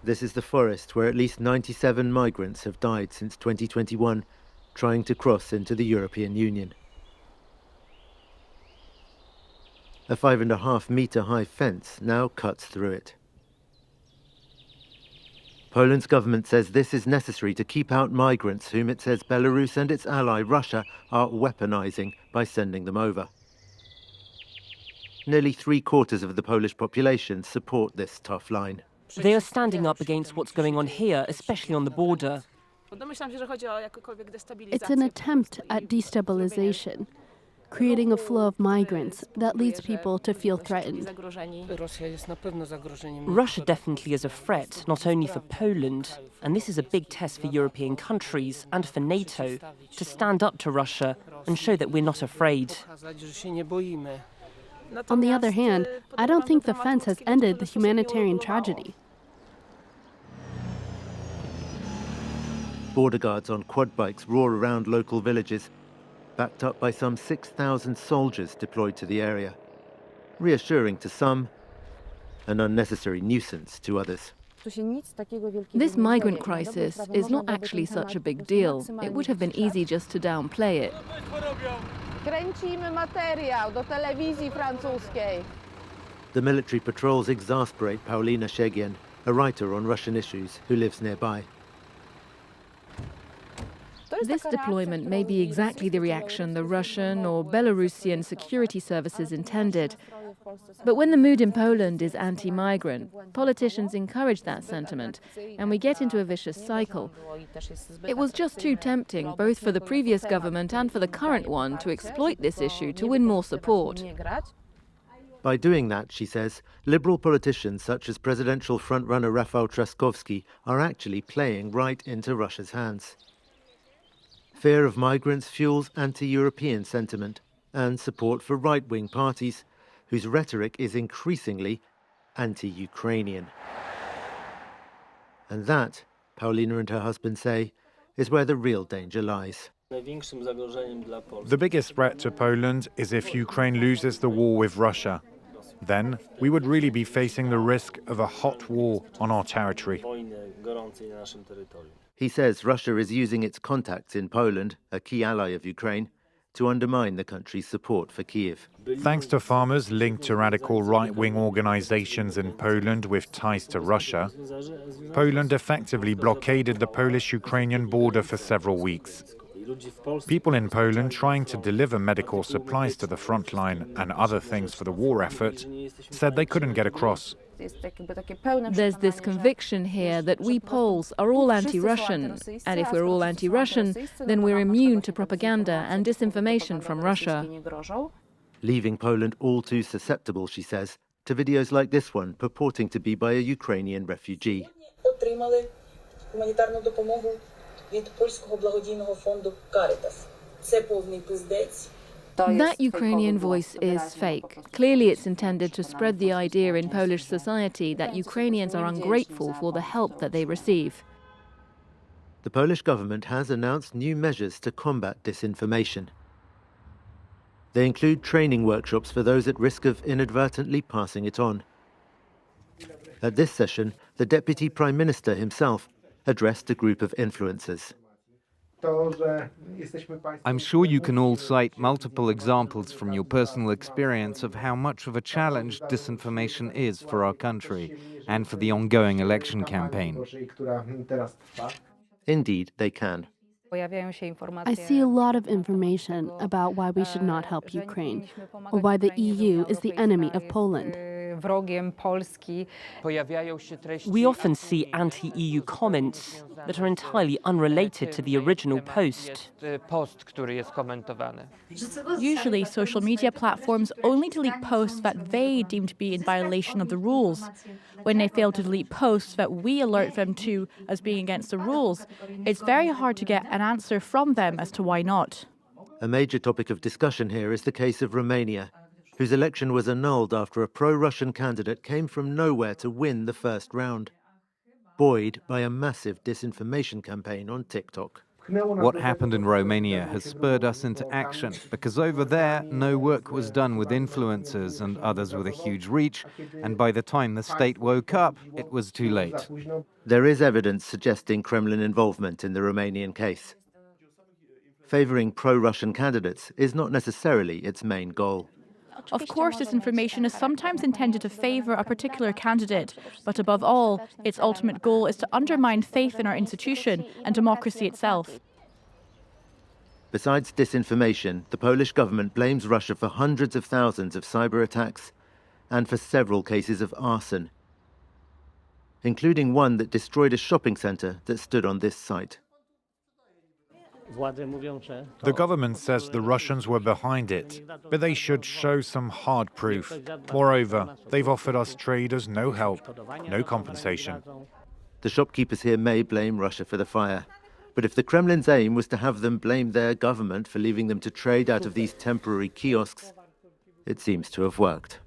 This is the forest where at least 97 migrants have died since 2021, trying to cross into the European Union. A 5.5-meter high fence now cuts through it. Poland's government says this is necessary to keep out migrants whom it says Belarus and its ally Russia are weaponizing by sending them over. Nearly 3/4 of the Polish population support this tough line. They are standing up against what's going on here, especially on the border. It's an attempt at destabilisation, creating a flow of migrants that leads people to feel threatened. Russia definitely is a threat, not only for Poland, and this is a big test for European countries and for NATO to stand up to Russia and show that we're not afraid. On the other hand, I don't think the fence has ended the humanitarian tragedy. Border guards on quad bikes roar around local villages, backed up by some 6,000 soldiers deployed to the area. Reassuring to some, an unnecessary nuisance to others. This migrant crisis is not actually such a big deal. It would have been easy just to downplay it. The military patrols exasperate Paulina Szegien, a writer on Russian issues who lives nearby. This deployment may be exactly the reaction the Russian or Belarusian security services intended. But when the mood in Poland is anti-migrant, politicians encourage that sentiment, and we get into a vicious cycle. It was just too tempting, both for the previous government and for the current one, to exploit this issue to win more support. By doing that, she says, liberal politicians such as presidential frontrunner Rafał Trzaskowski are actually playing right into Russia's hands. Fear of migrants fuels anti-European sentiment and support for right-wing parties whose rhetoric is increasingly anti-Ukrainian. And that, Paulina and her husband say, is where the real danger lies. The biggest threat to Poland is if Ukraine loses the war with Russia. Then we would really be facing the risk of a hot war on our territory. He says Russia is using its contacts in Poland, a key ally of Ukraine, to undermine the country's support for Kyiv. Thanks to farmers linked to radical right-wing organizations in Poland with ties to Russia, Poland effectively blockaded the Polish-Ukrainian border for several weeks. People in Poland trying to deliver medical supplies to the front line and other things for the war effort said they couldn't get across. There's this conviction here that we Poles are all anti-Russian, and if we're all anti-Russian, then we're immune to propaganda and disinformation from Russia. Leaving Poland all too susceptible, she says, to videos like this one purporting to be by a Ukrainian refugee. That Ukrainian voice is fake. Clearly it's intended to spread the idea in Polish society that Ukrainians are ungrateful for the help that they receive. The Polish government has announced new measures to combat disinformation. They include training workshops for those at risk of inadvertently passing it on. At this session, the Deputy Prime Minister himself addressed a group of influencers. I'm sure you can all cite multiple examples from your personal experience of how much of a challenge disinformation is for our country and for the ongoing election campaign. Indeed, they can. I see a lot of information about why we should not help Ukraine, or why the EU is the enemy of Poland. We often see anti-EU comments that are entirely unrelated to the original post. Usually, social media platforms only delete posts that they deem to be in violation of the rules. When they fail to delete posts that we alert them to as being against the rules, it's very hard to get an answer from them as to why not. A major topic of discussion here is the case of Romania, whose election was annulled after a pro-Russian candidate came from nowhere to win the first round, buoyed by a massive disinformation campaign on TikTok. What happened in Romania has spurred us into action, because over there, no work was done with influencers and others with a huge reach, and by the time the state woke up, it was too late. There is evidence suggesting Kremlin involvement in the Romanian case. Favouring pro-Russian candidates is not necessarily its main goal. Of course, disinformation is sometimes intended to favour a particular candidate, but above all, its ultimate goal is to undermine faith in our institution and democracy itself. Besides disinformation, the Polish government blames Russia for hundreds of thousands of cyber attacks and for several cases of arson, including one that destroyed a shopping centre that stood on this site. The government says the Russians were behind it, but they should show some hard proof. Moreover, they've offered us traders no help, no compensation. The shopkeepers here may blame Russia for the fire, but if the Kremlin's aim was to have them blame their government for leaving them to trade out of these temporary kiosks, it seems to have worked.